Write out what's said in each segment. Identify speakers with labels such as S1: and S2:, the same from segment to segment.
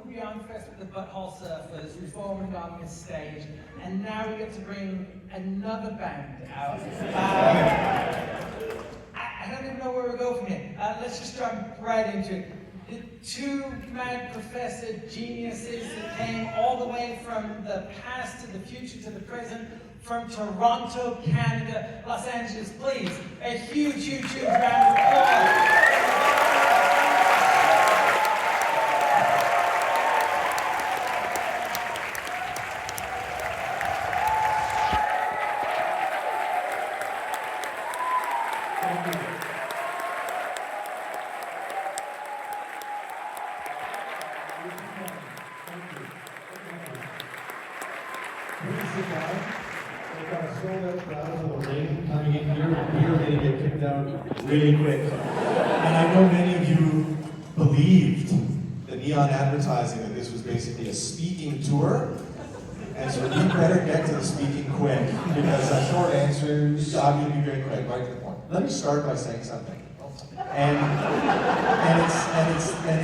S1: Beyond Fest with the Butthole Surfers performing on this stage, and now we get to bring another band out. I don't even know where we go from here. Let's just jump right into it. The two mad professor geniuses that came all the way from the past to the future to the present, from Toronto, Canada, Los Angeles. Please, a huge, huge, huge round of applause.
S2: Really quick. And I know many of you believed the neon advertising that this was basically a speaking tour. And so we better get to the speaking quick, because a short answer, I'm going to be very quick, right to the point. Let me start by saying something. And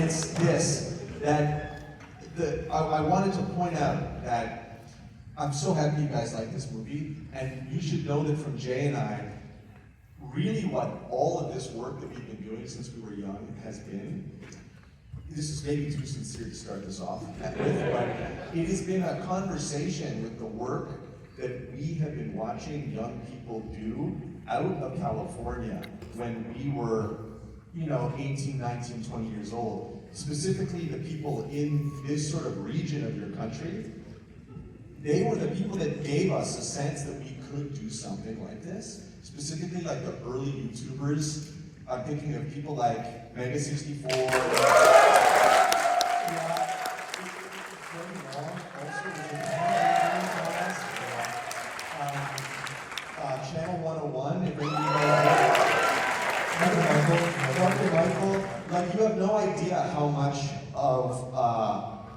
S2: it's this, that I wanted to point out that I'm so happy you guys like this movie, and you should know that from Jay and I, really what all of this work that we've been doing since we were young has been, this is maybe too sincere to start this off with, but it has been a conversation with the work that we have been watching young people do out of California when we were, 18, 19, 20 years old. Specifically the people in this sort of region of your country. They were the people that gave us a sense that we could do something like this. Specifically like the early YouTubers. I'm thinking of people like Mega64. Channel 101, if anybody knows Michael. Like, you have no idea how much of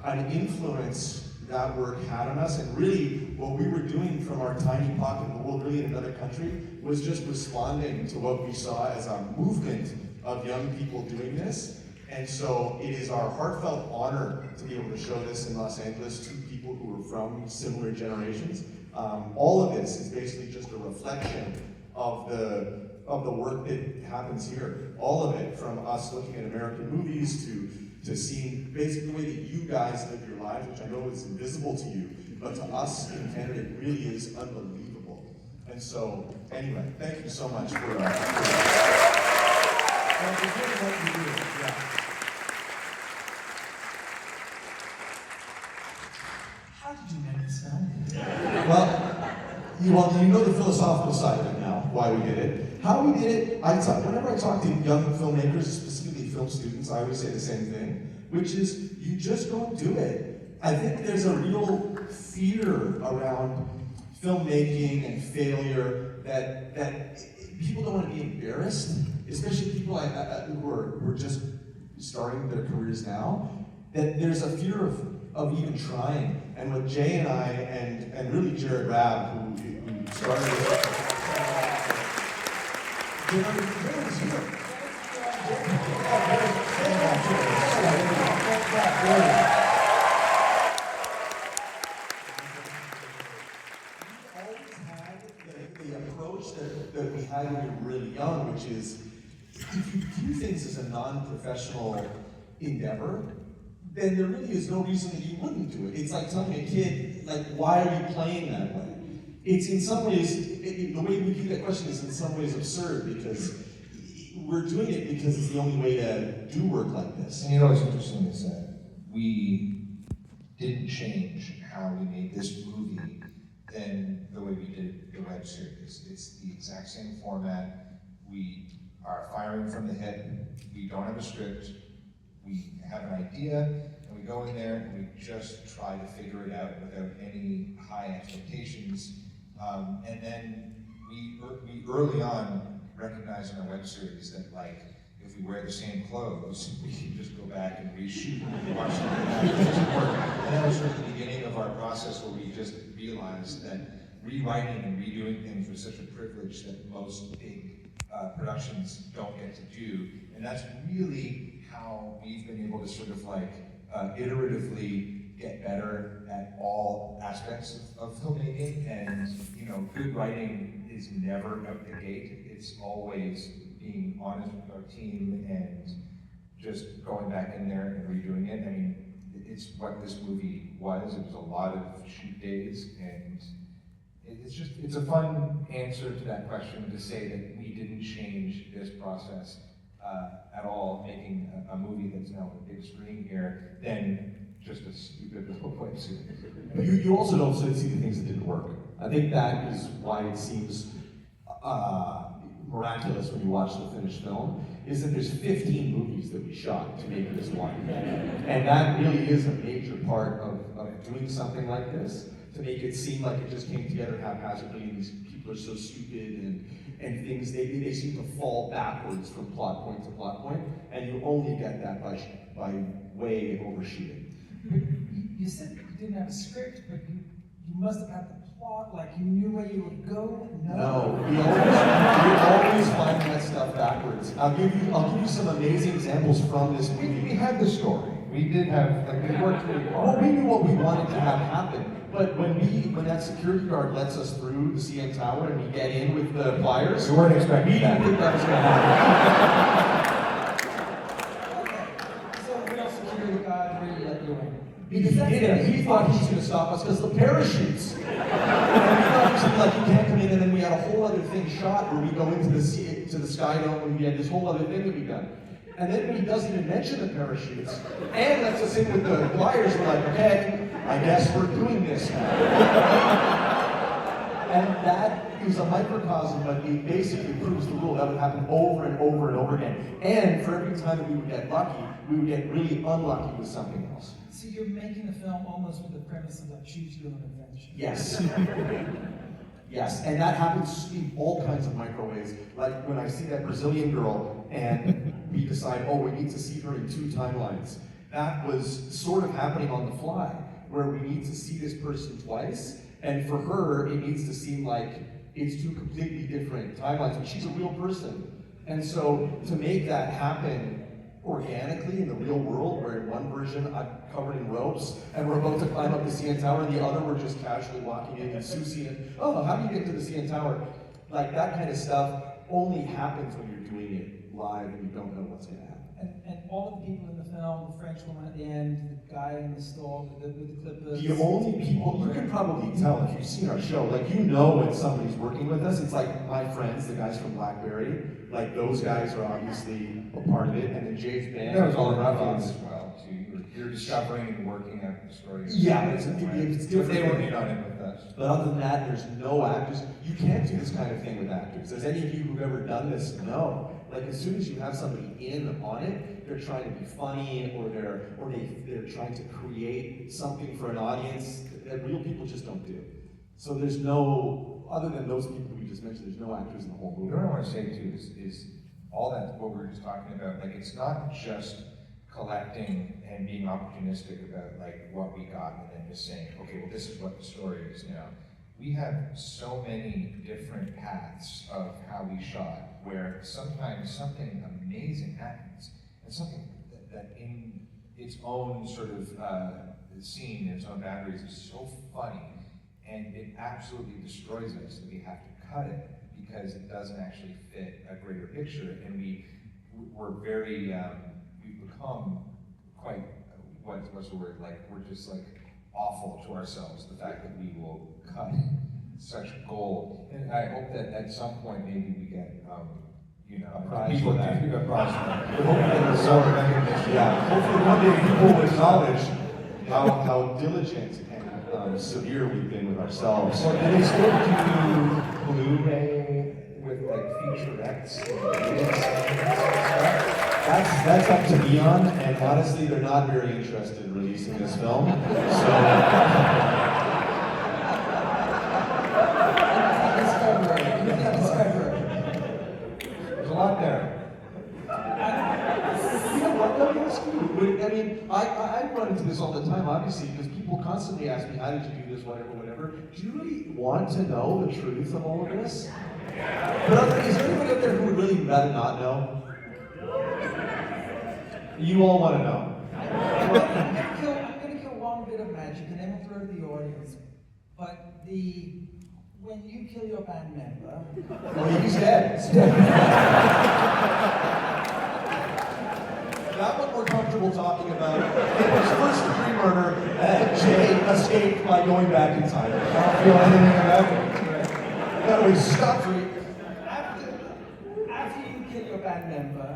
S2: an influence that work had on us, and really what we were doing from our tiny pocket in the world, really in another country, was just responding to what we saw as a movement of young people doing this. And so it is our heartfelt honor to be able to show this in Los Angeles to people who are from similar generations. All of this is basically just a reflection of the work that happens here. All of it, from us looking at American movies to seeing basically the way that you guys live your lives, which I know is invisible to you, but to us in Canada, it really is unbelievable. And so, anyway, thank you so much for doing what you do. Yeah.
S1: How did you make this film?
S2: Well, you know the philosophical side of it now, why we did it. How we did it, whenever I talk to young filmmakers, specifically film students, I always say the same thing, which is, you just go and do it. I think there's a real fear around filmmaking and failure that people don't want to be embarrassed, especially people who are just starting their careers now, that there's a fear of even trying. And what Jay and I, and really Jared Rabb, who started this, the approach that we had when we were really young, which is, if you do things as a non-professional endeavor, then there really is no reason that you wouldn't do it. It's like telling a kid, like, why are you playing that way? It's in some ways, the way we view that question is in some ways absurd, because we're doing it because it's the only way to do work like this.
S3: And you know what's interesting is that we didn't change how we made this movie than the way we did the web series. It's the exact same format. We are firing from the hip. We don't have a script. We have an idea, and we go in there and we just try to figure it out without any high expectations. And then we early on recognized in our web series that, like, if we wear the same clothes, we can just go back and reshoot and watch something that doesn't work. And that was sort of the beginning of our process, where we just realized that rewriting and redoing things was such a privilege that most big productions don't get to do. And that's really how we've been able to sort of like iteratively get better at all aspects of filmmaking, and good writing is never out the gate. It's always being honest with our team and just going back in there and redoing it. I mean, it's what this movie was. It was a lot of shoot days, and it's a fun answer to that question to say that we didn't change this process at all, making a movie that's now on the big screen here, than just a stupid little websuit.
S2: You also don't see the things that didn't work. I think that is why it seems miraculous when you watch the finished film, is that there's 15 movies that we shot to make this one. And that really is a major part of doing something like this, to make it seem like it just came together haphazardly and these people are so stupid and things, they seem to fall backwards from plot point to plot point, and you only get that by way overshooting.
S1: You said you didn't have a script, but you must have had the plot, like you knew where you would go?
S2: No, we always find that stuff backwards. I'll give you some amazing examples from this movie.
S3: We had the story. We did have, we worked really hard.
S2: Well, we knew what we wanted to have happen, but when that security guard lets us through the CN Tower and we get in with the pliers,
S3: we weren't expecting that.
S2: We didn't think that was going to happen.
S1: So the real security guard really let you in?
S2: He thought he was going to stop us because of the parachutes. And we thought it was gonna be like, you can't come in, and then we had a whole other thing shot where we go into the Sky Dome, and we had this whole other thing that we done. And then when he doesn't even mention the parachutes, and lets us in with the pliers, we're like, okay, I guess we're doing this now. And that is a microcosm, but it basically proves the rule. That would happen over and over and over again. And for every time that we would get lucky, we would get really unlucky with something else.
S1: So you're making the film almost with the premise of a choose your own adventure.
S2: Yes. Yes, and that happens in all kinds of micro ways. Like when I see that Brazilian girl and we decide, oh, we need to see her in 2 timelines. That was sort of happening on the fly, where we need to see this person twice, and for her, it needs to seem like it's 2 completely different timelines, but she's a real person. And so to make that happen organically in the real world, where in one version I'm covered in ropes and we're about to climb up the CN Tower, and the other we're just casually walking in and Susie and, oh, how do you get to the CN Tower? Like that kind of stuff only happens when you're doing it live and you don't know what's going to happen.
S1: And all of the people in the film, the French woman at the end, the guy in the store with the clippers.
S2: The only people, you can probably tell if you've seen our show, like you know when somebody's working with us. It's like my friends, the guys from BlackBerry, like those guys are obviously a part of it, and then Jay's band.
S3: That was all around as well, too. You're discovering and working out the story.
S2: Yeah, it's different.
S3: They were not in with us.
S2: But other than that, there's no actors. You can't do this kind of thing with actors. As any of you who've ever done this know, like as soon as you have somebody in on it, they're trying to be funny, or they're trying to create something for an audience that real people just don't do. So there's no, other than those people we just mentioned, there's no actors in the whole movie.
S3: What I want to say too is all that what we were just talking about. Like it's not just collecting and being opportunistic about like what we got and then just saying, okay, well this is what the story is now. We have so many different paths of how we shot, where sometimes something amazing happens, and something that in its own sort of scene, in its own boundaries, is so funny, and it absolutely destroys us that we have to cut it because it doesn't actually fit a greater picture, and we're very, we've become quite, what's the word, like, we're just like awful to ourselves, the fact that we will cut such gold. And I hope that at some point maybe we get,
S2: a prize
S3: people
S2: for that.
S3: a prize for that.
S2: Hopefully
S3: Some recognition.
S2: Yeah, hopefully one day people will acknowledge how diligent and severe we've been with ourselves.
S3: So do they still do Blu-ray with like featurettes?
S2: That's up to Neon, and honestly, they're not very interested in releasing this film. So.
S3: There's a lot there.
S2: You know what, let me ask you. I mean, I run into this all the time, obviously, because people constantly ask me, how did you do this, whatever. Do you really want to know the truth of all of this? But is there anybody out there who would really rather not know? You all want to know.
S1: I'm gonna kill one bit of magic and then we'll throw it to the audience. But when you kill your band member,
S2: Well, he's dead. That one we're comfortable talking about. It was first degree murder, and Jay escaped by going back in time. I don't feel anything about it. That was scot-free.
S1: after you kill your band member,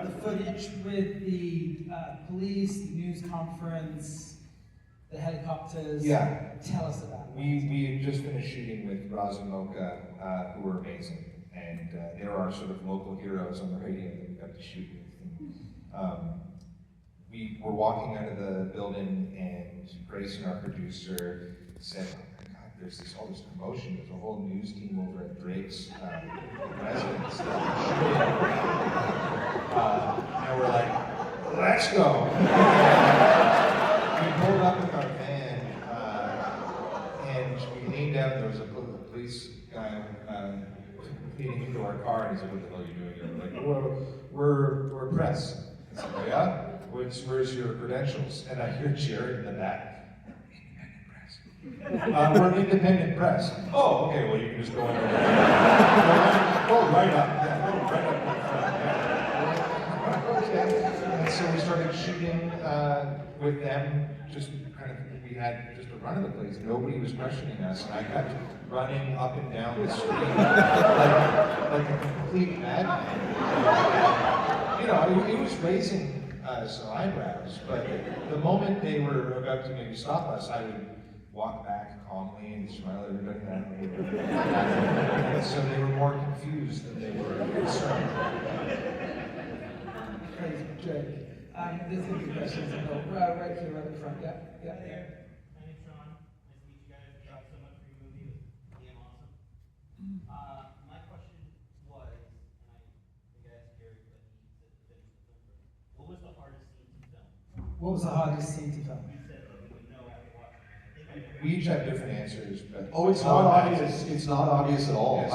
S1: the footage with the police, the news conference, the helicopters.
S3: Yeah.
S1: Tell us about it.
S3: We had just finished shooting with Roz and Mocha, who were amazing, and they're our sort of local heroes on the radio that we got to shoot with. And, we were walking out of the building, and Grace, our producer, said, "Oh my God, there's all this commotion. There's a whole news team over at Drake's residence." And we're like, "Let's go!" We pulled up with our van, and we leaned out, and there was a police guy leading into our car, and he said, "What the hell are you doing here?" We're like, "Well, we're press." I said, "Oh yeah? Where's your credentials?" And I hear Jared in the back, "Independent press." "We're an independent press." "Oh, okay, well you can just go in there." Go right up, yeah, go right up in front, yeah. Okay. And so we started shooting with them, just kind of, we had just a run of the place. Nobody was questioning us, and I kept running up and down the street like a complete madman. You know, it was raising some eyebrows, but the moment they were about to maybe stop us, I would walk back calmly and smile at everybody. And so they were more confused than they were concerned.
S1: Praise Drake. There's a few questions right here, right in front. Yeah.
S4: Hi there. My name's Sean. Nice to meet you guys. Thanks so much for your movie. It was damn awesome. My question was, and I think I asked Gary, but he said to finish the film first. What was the hardest scene to film?
S1: What was the hardest scene to film?
S4: You said that we would know after watching it. I think I know.
S3: We each have different answers, but
S2: Oh, it's not obvious. It's not obvious at all.
S3: Yes.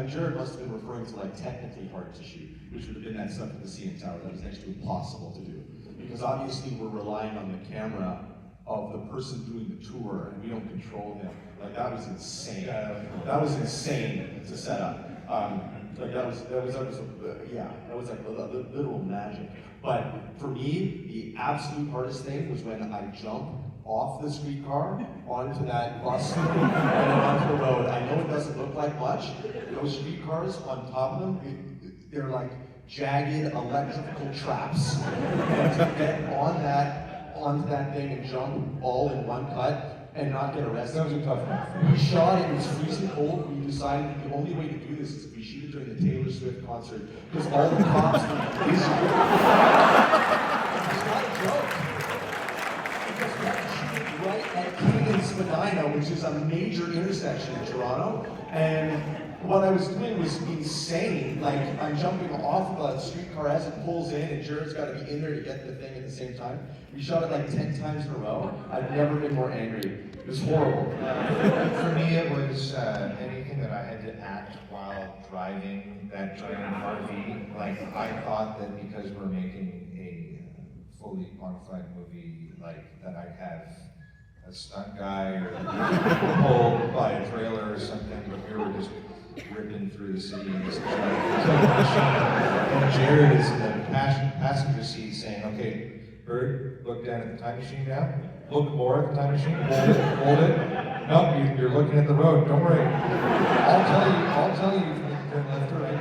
S2: Jared must have been referring to like technically hard to shoot, which would have been that stuff in the CN Tower that was next to impossible to do. Because obviously we're relying on the camera of the person doing the tour, and we don't control him. Like that was insane. That was insane to set up. Like that was like literal magic. But for me, the absolute hardest thing was when I jumped off the streetcar onto that bus and onto the road. I know it doesn't look like much. Those streetcars on top of them, they're like jagged electrical traps. And to get onto that thing and jump all in one cut and not get arrested.
S3: that was a tough one.
S2: We shot it was freezing cold. We decided the only way to do this is if we shoot it during the Taylor Swift concert because all the cops were busy. It's not a joke. Because we had to shoot it right at King and Spadina, which is a major intersection in Toronto. And what I was doing was insane. Like, I'm jumping off of a streetcar as it pulls in, and Jared's got to be in there to get the thing at the same time. We shot it like 10 times in a row. I've never been more angry. It was horrible.
S3: For me, it was anything that I had to act while driving that giant RV. Like, I thought that because we're making a fully quantified movie, like, that I'd have a stunt guy or pulled by a trailer or something, but we were just ripping through the city in this giant machine. And Jared is in the passenger seat saying, "Okay, Bird, look down at the time machine now. Look more at the time machine. Hold it. No, you're looking at the road. Don't worry. I'll tell you if you turn left or right."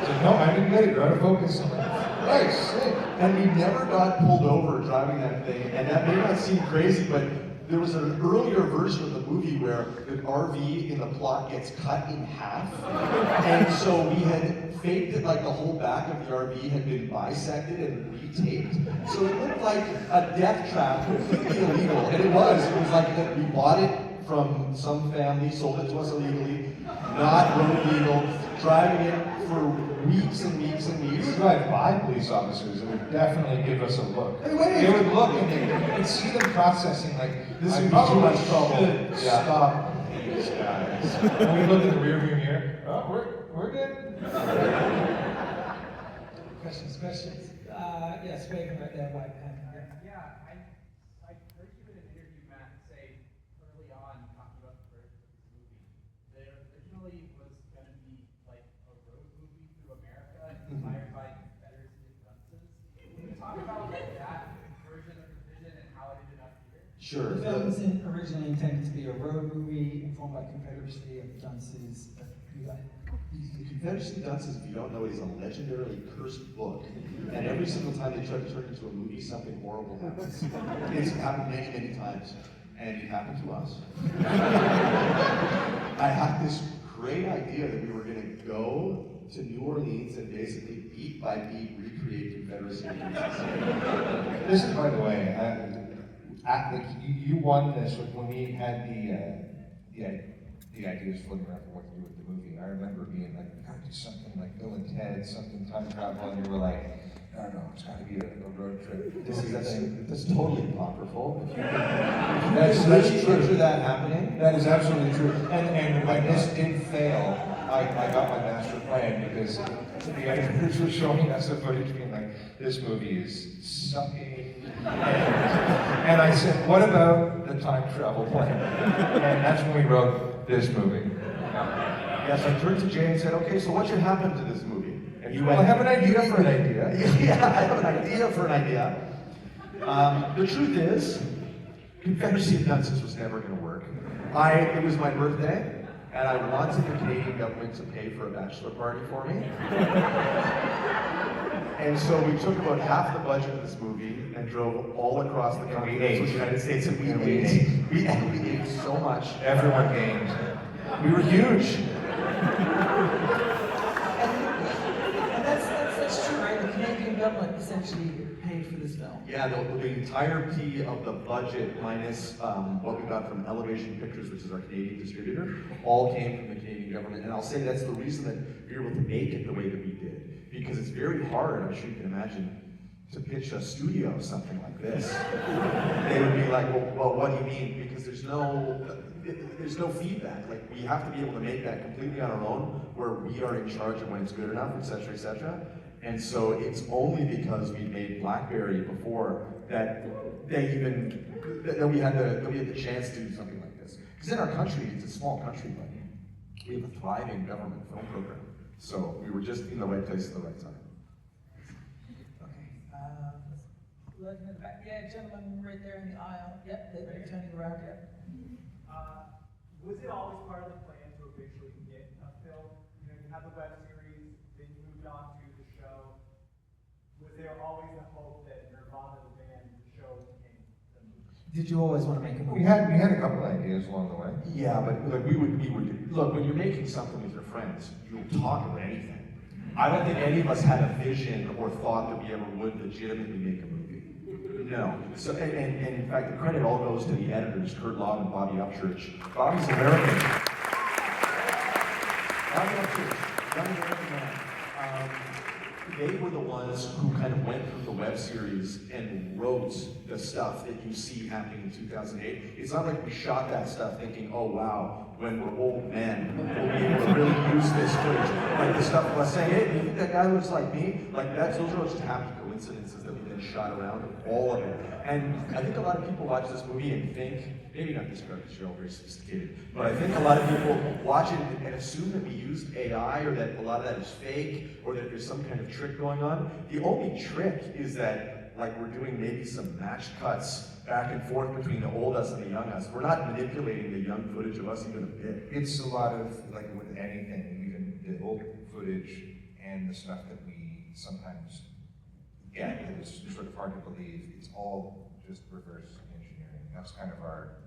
S3: So no, I didn't get it. You're out of focus. I'm like, right, sick.
S2: And we never got pulled over driving that thing. And that may not seem crazy, but there was an earlier version of the movie where the RV in the plot gets cut in half. And so we had faked it like the whole back of the RV had been bisected and retaped. So it looked like a death trap, completely illegal. And it was like that we bought it from some family, sold it to us illegally, not road legal, driving it for weeks and weeks and
S3: We
S2: weeks.
S3: would drive by police officers and would definitely give us a look.
S2: Hey, wait.
S3: They would look and you could see them processing like,
S2: This
S3: I
S2: would be
S3: probably
S2: too much trouble.
S3: should
S2: Yeah.
S3: stop these guys. And we look in the rearview mirror, oh, we're good.
S1: Questions? Yes, waving right there, white pen.
S5: Yeah, I heard you in an interview, Matt, say early on, talking about the birth of this movie, that it originally was going to be like a road movie through America, inspired by Confederacy of Dunces. Can you talk about that version of the vision and how it ended up here?
S2: Sure.
S1: The film was originally intended to be a road movie informed by Confederacy of Dunces.
S2: The Confederacy of Dunces, if you don't know, is a legendarily cursed book. And every single time they try to turn it into a movie, something horrible happens. It's happened many, many times. And it happened to us. I had this great idea that we were going to go to New Orleans and basically beat by beat recreate Confederacy of Dunces.
S3: This is, by the way, you won this when we had the ideas floating around for what to do with the movie. I remember being like, we gotta do something like Bill and Ted, something time travel, and you were like, no, it's gotta be a road trip.
S2: That's totally apocryphal.
S3: That's
S2: Picture
S3: true.
S2: that happening.
S3: That is absolutely true. And when this did fail, I got my master plan because the editors were showing us the footage being like, this movie is sucking. And I said, what about the time travel plan? And that's when we wrote this movie.
S2: Yes, I turned to Jay and said, okay, so what should happen to this movie? And he went,
S3: Well, I have an idea for an idea.
S2: Yeah, I have an idea for an idea. The truth is, Confederacy of Dunces was never going to work. It was my birthday, and I wanted the Canadian government to pay for a bachelor party for me. And so we took about half the budget of this movie and drove all across the country, the United States, and we ate so much.
S3: Everyone gained.
S2: We were huge.
S1: And that's true, right? The Canadian government essentially paid for this film.
S2: Yeah, the entirety of the budget minus what we got from Elevation Pictures, which is our Canadian distributor, all came from the Canadian government. And I'll say that's the reason that we were able to make it the way that we did. Because it's very hard, I'm sure you can imagine, to pitch a studio something like this. They would be like, well, what do you mean? Because there's no feedback. Like, we have to be able to make that completely on our own, where we are in charge of when it's good enough, etc., etc. And so it's only because we made Blackberry before that we had the chance to do something like this. Because in our country, it's a small country, but we have a thriving government film program. So we were just in the right place at the right time.
S1: Okay, let's in the back. Yeah, gentlemen right there in the aisle. Yep, they're turning around. Yep.
S5: Was it always part of the plan to eventually get a film? You know, you had the web series, then you moved on to the show. Was there always a hope that Nirvana, the band, the show became the movie?
S1: Did you always want to make a movie?
S3: We had a couple ideas along the way.
S2: Yeah, but look, we would look, when you're making something with your friends, you'll talk about anything. I don't think any of us had a vision or thought that we ever would legitimately make a movie. No. So, and in fact, the credit all goes to the editors, Kurt Law and Bobby Upchurch. Bobby's American. Bobby Upchurch, young American man. They were the ones who kind of went through the web series and wrote the stuff that you see happening in 2008. It's not like we shot that stuff thinking, oh wow, when we're old men, we'll be able to really use this footage. Like the stuff of us saying, hey, do you think that guy looks like me? Like those are just happy coincidences that we then shot around, all of it. And I think a lot of people watch this movie and think, maybe not this part because you're all very sophisticated, but I think a lot of people watch it and assume that we used AI or that a lot of that is fake or that there's some kind of trick going on. The only trick is that like we're doing maybe some match cuts back and forth between the old us and the young us. We're not manipulating the young footage of us even a bit.
S3: It's a lot of, like with anything, even the old footage and the stuff that we sometimes get, it's sort of hard to believe, it's all just reverse engineering. That's kind of our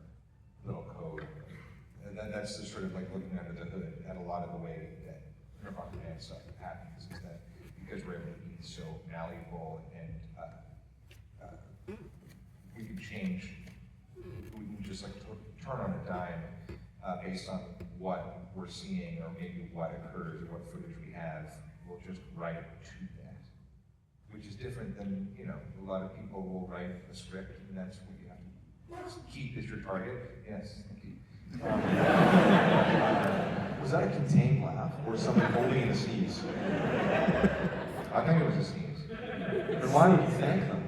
S3: little code. And that's just sort of like looking under the hood at a lot of the way that Nirvana band stuff happens, is that because we're able to be so malleable and we can change, we can just like turn on a dime based on what we're seeing or maybe what occurs or what footage we have, we'll just write to that. Which is different than, you know, a lot of people will write a script and that's what you have to keep as your target. Yes, thank you.
S2: Was that a contained laugh or something holding in a sneeze?
S3: I think it was a sneeze.
S2: Then why would you thank them?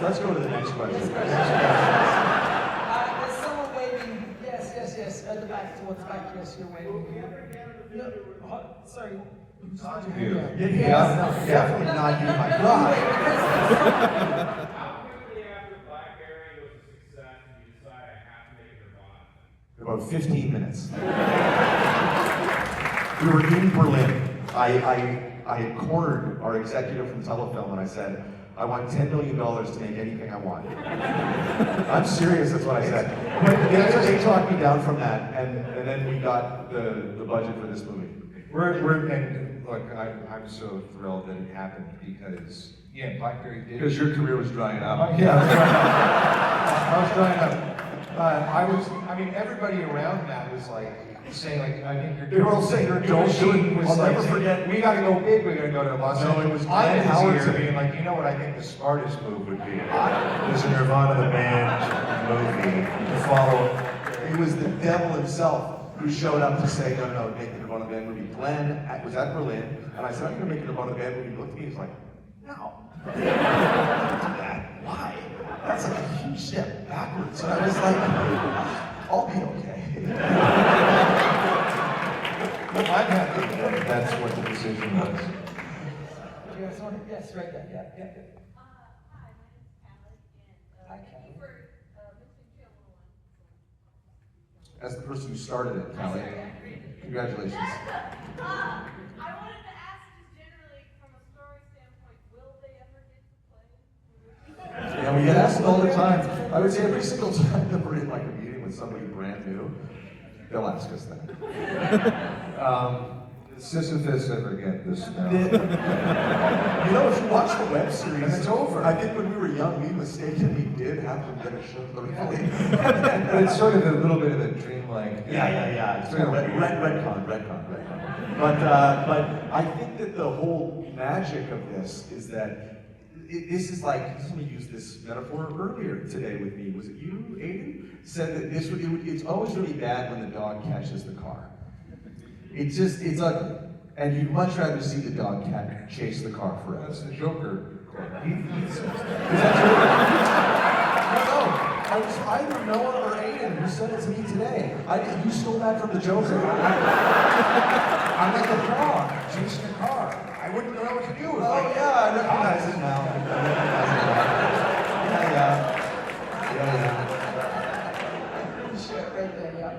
S2: Let's go to the next question.
S1: There's someone waving. Yes. At the back, towards the back. Yes, you're waving. No, sorry.
S3: You.
S2: Definitely not you, my God.
S6: How quickly after Blackberry was a success did you decide I have to make Nirvana?
S2: About 15 minutes. We were in Berlin. I had cornered our executive from Telefilm and I said, I want $10 million to make anything I want. I'm serious, that's what I said. But they talked me down from that, and then we got the budget for this movie.
S3: And look, I'm so thrilled that it happened because, yeah, Blackberry did.
S2: Because your career was drying up.
S3: Yeah, I was trying to. Everybody around that was like saying, like, I think you're.
S2: They were all saying, don't do it. I'll never forget.
S3: We gotta go big. We gotta go to Los Angeles.
S2: No, it was
S3: Glenn
S2: Glenn Howard
S3: here being like, you know what? I think the smartest move would be is a Nirvana the band movie to follow.
S2: It was the devil himself who showed up to say, no, make the Nirvana band movie. Glenn was at Berlin, and I said, I'm gonna make the Nirvana band movie. He looked at me, he's like, no. Don't do that. Why? That's like a huge step backwards. And I was like, I'll be okay.
S3: I'm happy that that's what the decision was.
S1: Do you guys want to? Yes, right there. Yeah.
S7: Hi, my name is Callie, and
S1: Hi,
S7: thank you
S1: Callie.
S7: for mentioning Channel 1.
S2: As the person who started it, Callie, congratulations.
S7: I wanted to ask just generally, from a story standpoint, will they ever get to play?
S2: Yeah, we get asked all the time. I would say every single time that we're in like a meeting with somebody brand new, they'll ask us that.
S3: Sisyphus ever get this now?
S2: You know, if you watch the web series,
S3: And it's over.
S2: I think when we were young, we mistakenly did have them get a show for the really.
S3: But it's sort of a little bit of a dreamlike.
S2: Yeah. It's
S3: Sort of
S2: retcon. But I think that the whole magic of this is that this is like, somebody used this metaphor earlier today with me. Was it you, Aiden? Said that it's always really bad when the dog catches the car. It's ugly. And you'd much rather see the dog chase the car forever.
S3: That's the Joker quote.
S2: Is that true? No. It was either Noah or Aiden who said it to me today. You stole that from the Joker.
S3: I'm like a dog chasing a car. I wouldn't know what to do.
S2: Oh yeah, I recognize it now. Yeah.
S1: Sure, right there. Yeah.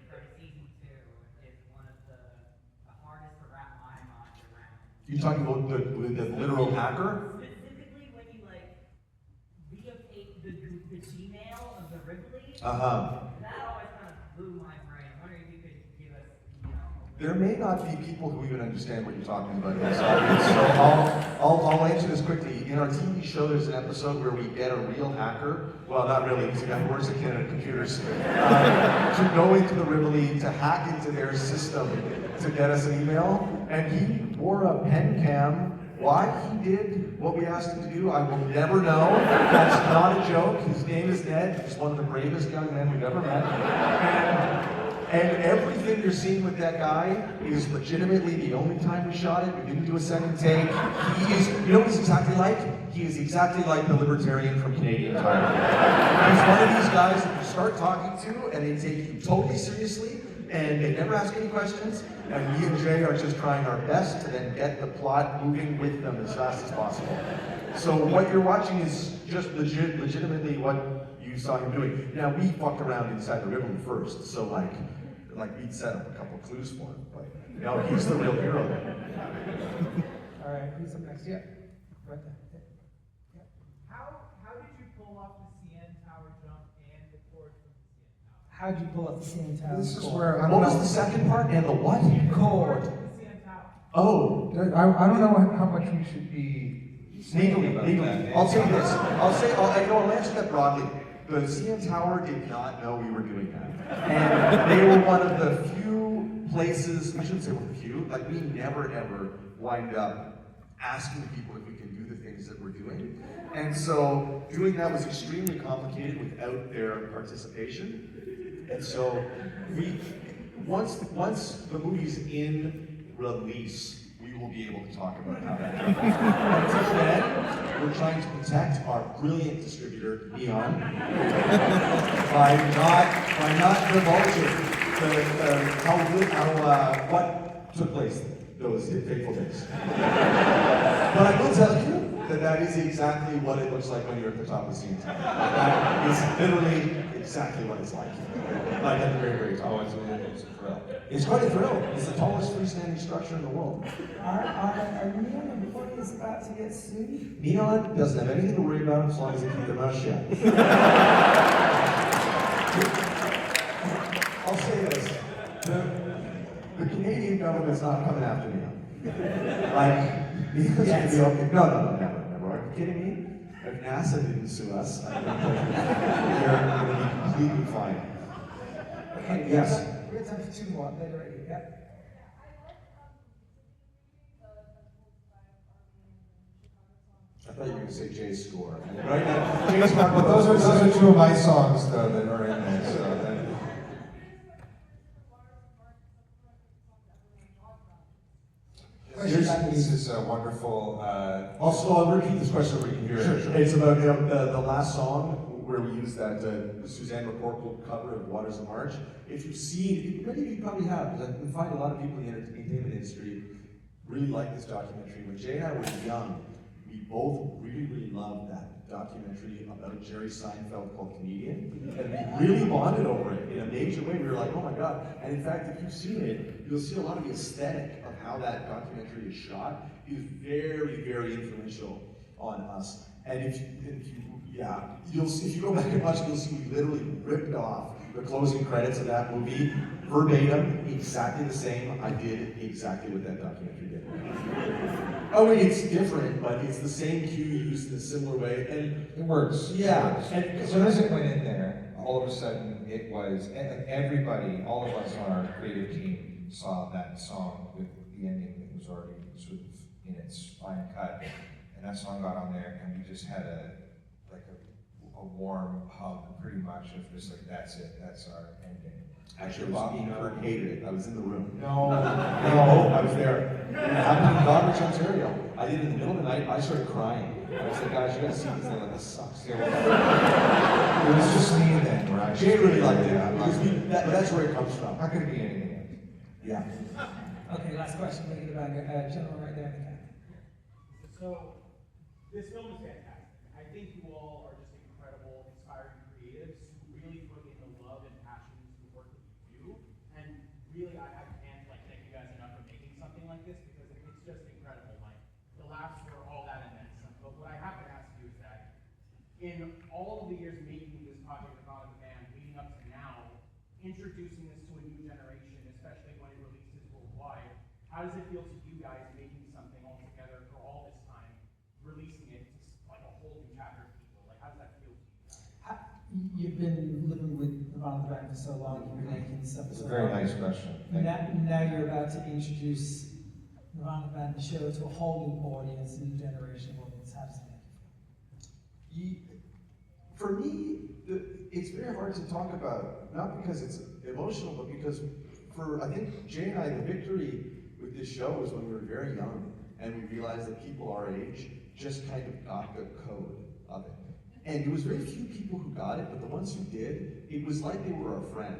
S8: From season 2 is one of the hardest to wrap my mind around.
S2: You talking about the literal hacker?
S8: Specifically when you reupdate the Gmail of the Wrigley.
S2: Uh-huh.
S8: That always kind of blew my brain. I'm wondering if you could give us,
S2: There may not be people who even understand what you're talking about. So I'll answer this quickly. In our TV show, there's an episode where we get a real hacker. Well, not really, he's a guy who works at Canada Computers. To go into the Rivoli, to hack into their system to get us an email. And he wore a pen cam. Why he did what we asked him to do, I will never know. That's not a joke. His name is Ned. He's one of the bravest young men we've ever met. And everything you're seeing with that guy is legitimately the only time we shot it. We didn't do a second take. You know what he's exactly like? He is exactly like the libertarian from Canadian Tire. He's one of these guys that you start talking to and they take you totally seriously and they never ask any questions. And me and Jay are just trying our best to then get the plot moving with them as fast as possible. So what you're watching is just legitimately what you saw him doing. Now we fucked around inside the Rivoli first, so like we'd set up a couple clues for him, but no, he's the real hero there.
S1: All right, who's up next? Yeah, right there. Yeah.
S5: How did you pull off the CN Tower jump and the cord from the CN Tower?
S1: How'd you pull up the CN Tower?
S3: This is
S1: cord?
S3: where
S2: What was the second part and the what?
S1: Cord.
S5: The CN Tower.
S2: Oh,
S3: I don't know how much we should be
S2: legally.
S3: that.
S2: I'll say this. I'll answer that broadly. The CN Tower did not know we were doing that. And they were one of the few places, I shouldn't say one of the few, like we never ever wind up asking people if we can do the things that we're doing. And so doing that was extremely complicated without their participation. And so once the movie's in release, we will be able to talk about how that happened. Until then, we're trying to protect our brilliant distributor, Neon, by not divulging what took place those fateful days. But I will tell you that is exactly what it looks like when you're at the top of the scene. That is literally exactly what it's like. Like at the very, very top.
S3: Oh, it's a thrill.
S2: It's quite a thrill. It's the tallest freestanding structure in the world.
S1: Are Neon employees about to get sued?
S2: Neon doesn't have anything to worry about as long as they keep their mouth shut. I'll say this. The Canadian government's not coming after Neon. Like, Neon's gonna be okay. No, never. Are you kidding me? If NASA didn't sue us, I think they're going to be completely fine.
S1: Okay,
S2: Yes.
S1: We have time for two more later. Yeah.
S2: I thought you were going to say Jay's score. Right now, Jay's score.
S3: But those are two of my songs though that are in there. So this is a wonderful.
S2: Also, I'll repeat this question so we can hear it.
S3: Sure.
S2: It's about the last song where we use that Suzanne McCarrol cover of Waters of March. If you've seen, many of you probably have, because I find a lot of people in the entertainment industry really like this documentary. When Jay and I were young, we both really loved that documentary about Jerry Seinfeld called Comedian. And we really bonded over it in a major way. We were like, oh my God. And in fact, if you've seen it, you'll see a lot of the aesthetic of how that documentary is shot. He was very influential on us. And if you go back and watch it, you'll see we literally ripped off the closing credits of that movie verbatim, exactly the same. I did exactly what that documentary did. Oh, wait, it's different, but it's the same cue used in a similar way, and
S3: it works.
S2: Yeah,
S3: and as soon as it went in there, all of a sudden it was everybody, all of us on our creative team saw that song with the ending that was already sort of in its fine cut, and that song got on there, and we just had a warm hug, pretty much, of just like, that's it, that's our ending.
S2: Actually, Bobby Kurt hated it. I was in the room.
S3: No,
S2: I was there. It happened in Goderich, Ontario. I did it in the middle of the night. I started crying. I was like, guys, you gotta see this thing. Like, this sucks.
S3: It was just me then, right?
S2: Jay really liked it. That's where it comes from.
S3: How could it be anything else?
S2: Yeah.
S1: Okay, last question. Make it about gentleman right there in the cap.
S5: So, this film is fantastic. I think you all are just incredible, inspiring creatives who really put in the love and passion to the work that you do. And really, I can't thank you guys enough for making something like this, because it's just incredible. Like, the laughs were all that and then some. But what I have to ask you is that in all of the years making this project about the band, leading up to now, introducing this to a new generation, especially when it releases worldwide, how does it feel to you guys making something all together for all this time, releasing it to like a whole new chapter of people? Like, how does that feel to you guys?
S1: You've been living with Nirvana the band for so long, you've been making stuff for
S3: It's
S1: so
S3: a very
S1: long.
S3: nice question.
S1: Now you're about to introduce Nirvana the band, the show, to a whole new audience, new generation of audience. How does that make you feel?
S2: For me, it's very hard to talk about, not because it's emotional, but because I think Jay and I, the victory with this show was when we were very young, and we realized that people our age just kind of got the code of it. And there was very few people who got it, but the ones who did, it was like they were our friend.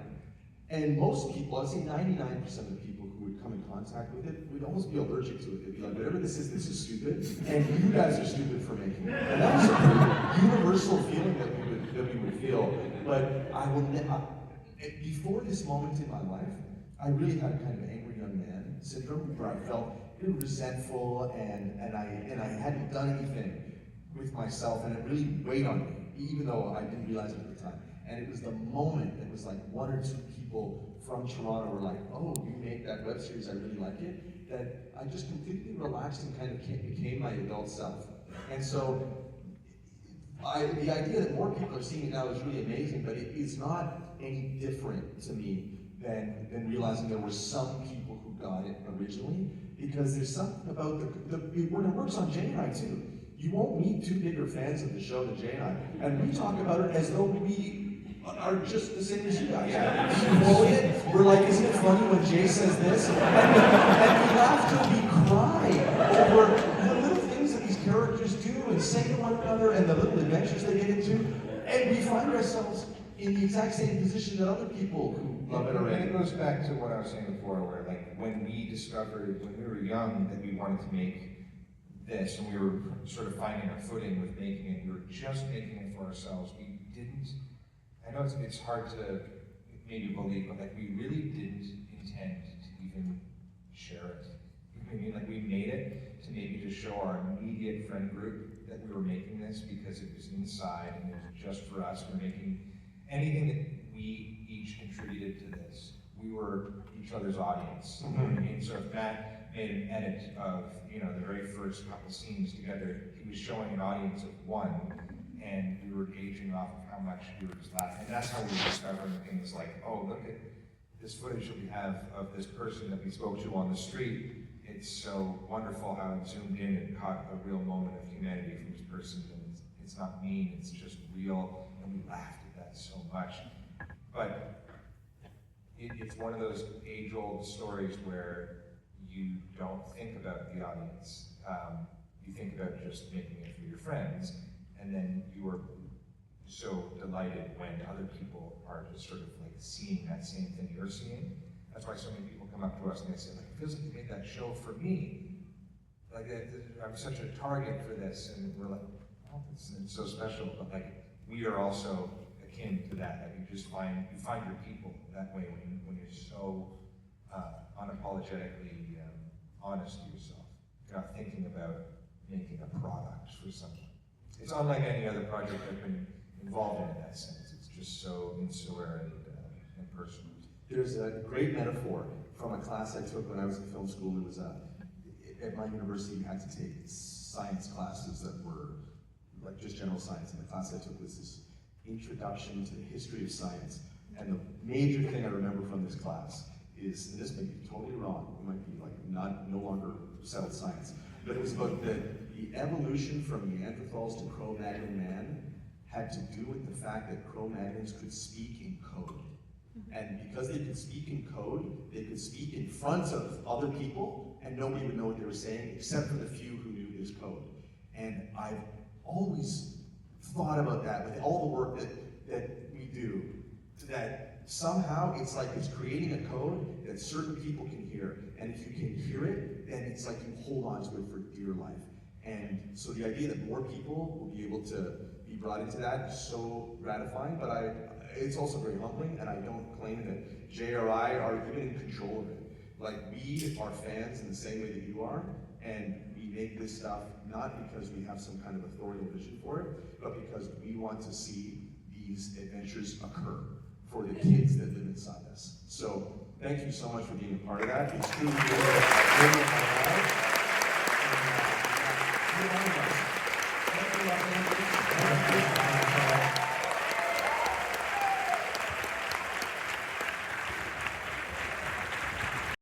S2: And most people, I'd say 99% of the people who would come in contact with it would almost be allergic to it. They'd be like, whatever this is stupid, and you guys are stupid for making it. And that was a pretty universal feeling that we would feel. But before this moment in my life, I really had a kind of angry young man syndrome where I felt really resentful and I hadn't done anything with myself, and it really weighed on me, even though I didn't realize it at the time. And it was the moment that was like one or two people from Toronto were like, oh, you make that web series, I really like it, that I just completely relaxed and kind of became my adult self. And so the idea that more people are seeing it now is really amazing, but it is not any different to me than realizing there were some people who got it originally, because there's something about when it works on Jay and I too. You won't meet two bigger fans of the show than Jay and I. And we talk about it as though we are just the same as you guys. We quote it. We're like, isn't it funny when Jay says this? And we laugh till we cry over the little things that these characters do and say to one another and the little adventures they get into. And we find ourselves in the exact same position that other people who love it
S3: And
S2: already.
S3: it goes back to what I was saying before, where like when we discovered, when we were young, that we wanted to make this, and we were sort of finding our footing with making it, we were just making it for ourselves. We didn't, I know it's hard to maybe believe, but like we really didn't intend to even share it. You know what I mean? Like we made it to maybe just show our immediate friend group that we were making this because it was inside and it was just for us. We're making anything that we each contributed to this. We were each other's audience. You know what I mean? So if Matt made an edit of, you know, the very first couple scenes together, he was showing an audience of one, and we were gauging off of how much we were just laughing. And that's how we were discovering things like, oh, look at this footage that we have of this person that we spoke to on the street. It's so wonderful how it zoomed in and caught a real moment of humanity from this person. And it's not mean, it's just real, and we laughed at that so much. But it's one of those age-old stories where you don't think about the audience. You think about just making it for your friends, and then you are so delighted when other people are just sort of like seeing that same thing you're seeing. That's why so many people come up to us and they say, like, it feels like you made that show for me. Like, I'm such a target for this, and we're like, oh, it's so special, but like, we are also akin to that. Like, you find your people that way when you're so unapologetically honest to yourself. You're not thinking about making a product for someone. It's unlike any other project I've been involved in that sense. It's just so insular and personal.
S2: There's a great metaphor from a class I took when I was in film school. It was at my university, we had to take science classes that were like just general science, and the class I took was this introduction to the history of science. And the major thing I remember from this class is, and this may be totally wrong, it might be like no longer settled science, but it was about the evolution from Neanderthals to Cro-Magnon man had to do with the fact that Cro-Magnons could speak in code. And because they could speak in code, they could speak in front of other people, and nobody would know what they were saying except for the few who knew this code. And I've always thought about that with all the work that we do, that somehow it's like it's creating a code that certain people can hear. And if you can hear it, then it's like you hold on to it for dear life. And so the idea that more people will be able to be brought into that is so gratifying, but it's also very humbling, and I don't claim that Jay or I are even in control of it. Like, we are fans in the same way that you are, and we make this stuff not because we have some kind of authorial vision for it, but because we want to see these adventures occur for the kids that live inside us. So, thank you so much for being a part of that. It's truly good. Thank you.